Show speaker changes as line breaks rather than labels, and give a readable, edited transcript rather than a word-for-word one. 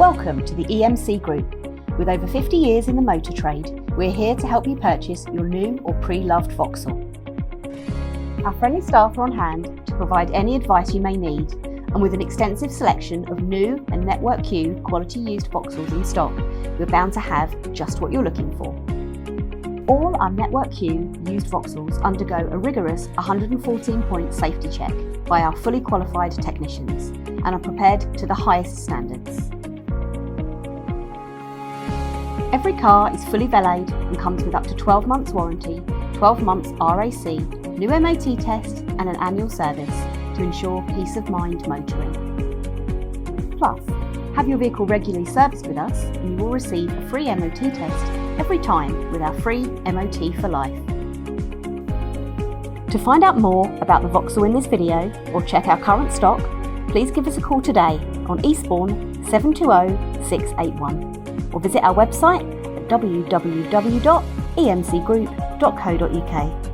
Welcome to the EMC Group. With over 50 years in the motor trade, we're here to help you purchase your new or pre-loved Vauxhall. Our friendly staff are on hand to provide any advice you may need, and with an extensive selection of new and Network Q quality used Vauxhalls in stock, we're bound to have just what you're looking for. All our Network Q used Vauxhalls undergo a rigorous 114-point safety check by our fully qualified technicians and are prepared to the highest standards. Every car is fully valeted and comes with up to 12 months warranty, 12 months RAC, new MOT test and an annual service to ensure peace of mind motoring. Plus, have your vehicle regularly serviced with us and you will receive a free MOT test every time with our free MOT for life. To find out more about the Vauxhall in this video or check our current stock, please give us a call today on Eastbourne 720 681 or visit our website at www.emcgroup.co.uk.